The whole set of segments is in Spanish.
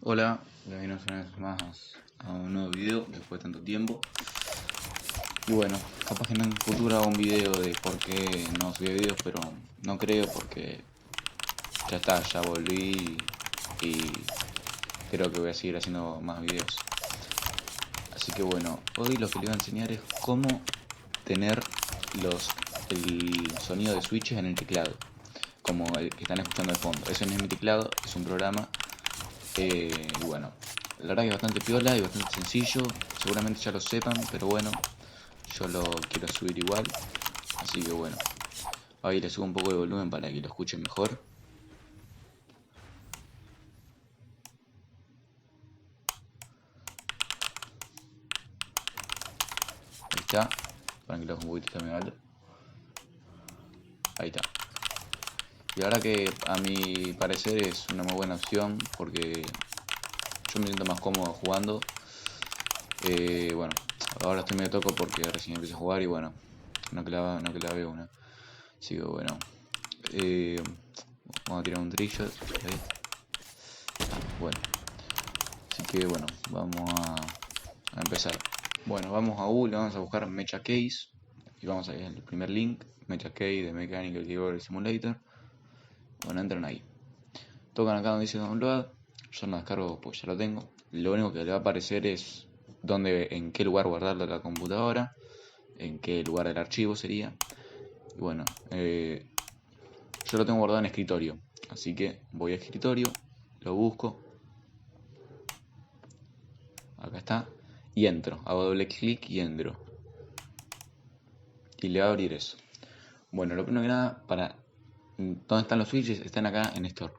Hola, bienvenidos una vez más a un nuevo video después de tanto tiempo. Y bueno, capaz que en un futuro hago un video de por qué no subí videos, pero no creo porque ya está, ya volví y creo que voy a seguir haciendo más videos. Así que bueno, hoy lo que les voy a enseñar es cómo tener el sonido de switches en el teclado, como el que están escuchando de fondo. Eso no es mi teclado, es un programa. Y bueno, la verdad que es bastante piola y bastante sencillo. Seguramente ya lo sepan, pero bueno, yo lo quiero subir igual. Así que bueno, ahí le subo un poco de volumen para que lo escuchen mejor. Ahí está, para que lo haga un poquito también alto. Ahí está. Y la verdad que a mi parecer es una muy buena opción porque yo me siento más cómodo jugando. Bueno, ahora estoy medio toco porque recién empecé a jugar y bueno, no que la veo una. Así que bueno, vamos a tirar un trickshot. Bueno, así que bueno, vamos a empezar. Bueno, vamos a Google, vamos a buscar Mecha Case y vamos a ir al primer link, Mecha Case de Mechanical Keyboard Simulator. Bueno, entran ahí. Tocan acá donde dice download. Yo no descargo pues ya lo tengo. Lo único que le va a aparecer es en qué lugar guardarlo en la computadora, en qué lugar del archivo sería. Y bueno, yo lo tengo guardado en escritorio, así que voy a escritorio, lo busco, acá está, y entro, hago doble clic y entro. Y le va a abrir eso. Bueno, lo primero que nada, ¿dónde están los switches? Están acá en Store.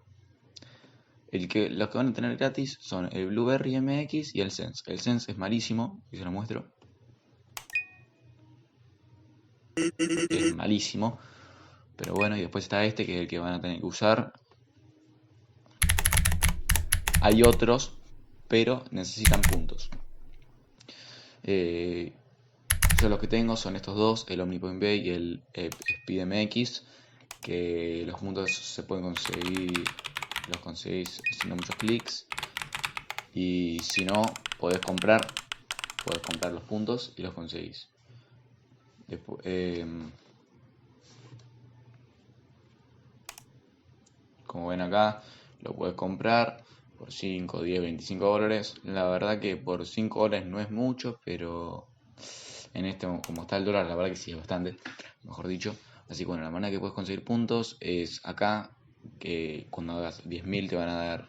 Los que van a tener gratis son el Blueberry MX y el Sense. El Sense es malísimo, y se lo muestro. Es malísimo. Pero bueno, y después está este, que es el que van a tener que usar. Hay otros, pero necesitan puntos. Yo los que tengo son estos dos, el OmniPoint B y el Speed MX, que los puntos se pueden conseguir, los conseguís haciendo muchos clics, y si no, podés comprar los puntos y los conseguís. Después, como ven acá, lo puedes comprar por 5, 10, 25 dólares. La verdad que por 5 dólares no es mucho, pero como está el dólar, la verdad que sí es bastante, mejor dicho. Así que bueno, la manera que puedes conseguir puntos es acá, que cuando hagas 10.000 te van a dar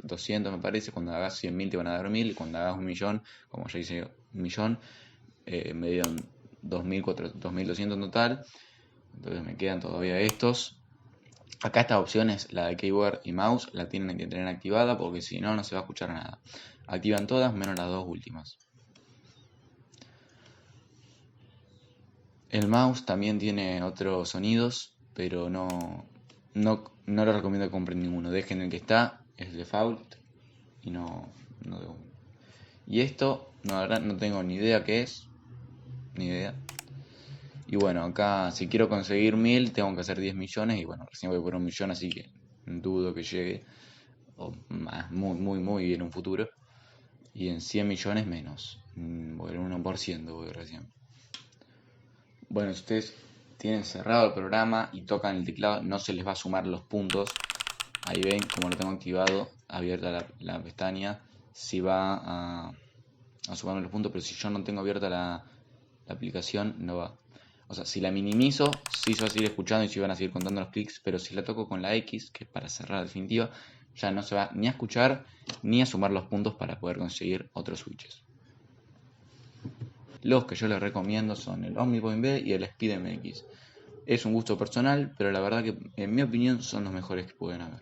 200 me parece, cuando hagas 100.000 te van a dar 1.000, y cuando hagas 1.000.000, como ya hice 1.000.000, me dieron 2.200 en total. Entonces me quedan todavía estos. Acá estas opciones, la de keyboard y mouse, la tienen que tener activada porque si no, no se va a escuchar nada. Activan todas menos las dos últimas. El mouse también tiene otros sonidos, pero no les recomiendo que compren ninguno. Dejen el que está, es default, y no de uno. Y esto, no, la verdad no tengo ni idea qué es, ni idea. Y bueno, acá si quiero conseguir 1.000 tengo que hacer 10 millones y bueno, recién voy por 1.000.000, así que dudo que llegue, o más, muy en un futuro. Y en 100 millones menos, voy en 1% voy recién. Bueno, si ustedes tienen cerrado el programa y tocan el teclado, no se les va a sumar los puntos. Ahí ven como lo tengo activado, abierta la pestaña, si va a sumarme los puntos, pero si yo no tengo abierta la aplicación, no va. O sea, si la minimizo, sí se va a seguir escuchando y se van a seguir contando los clics, pero si la toco con la X, que es para cerrar la definitiva, ya no se va ni a escuchar ni a sumar los puntos para poder conseguir otros switches. Los que yo les recomiendo son el OmniPoint B y el Speed MX. Es un gusto personal, pero la verdad que en mi opinión son los mejores que pueden haber.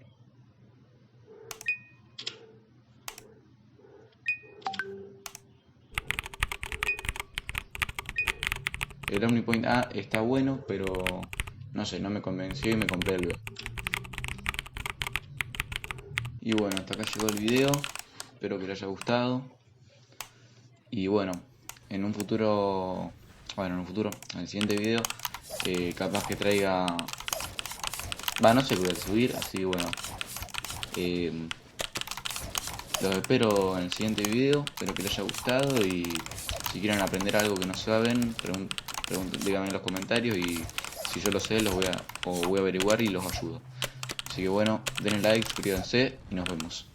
El OmniPoint A está bueno, pero no sé, no me convenció y me compré el B. Y bueno, hasta acá llegó el video. Espero que les haya gustado. Y bueno, en un futuro, en el siguiente video, capaz que traiga... no sé qué voy a subir, así que bueno. Los espero en el siguiente video, espero que les haya gustado y si quieren aprender algo que no saben, díganme en los comentarios y si yo lo sé voy a averiguar y los ayudo. Así que bueno, denle like, suscríbanse y nos vemos.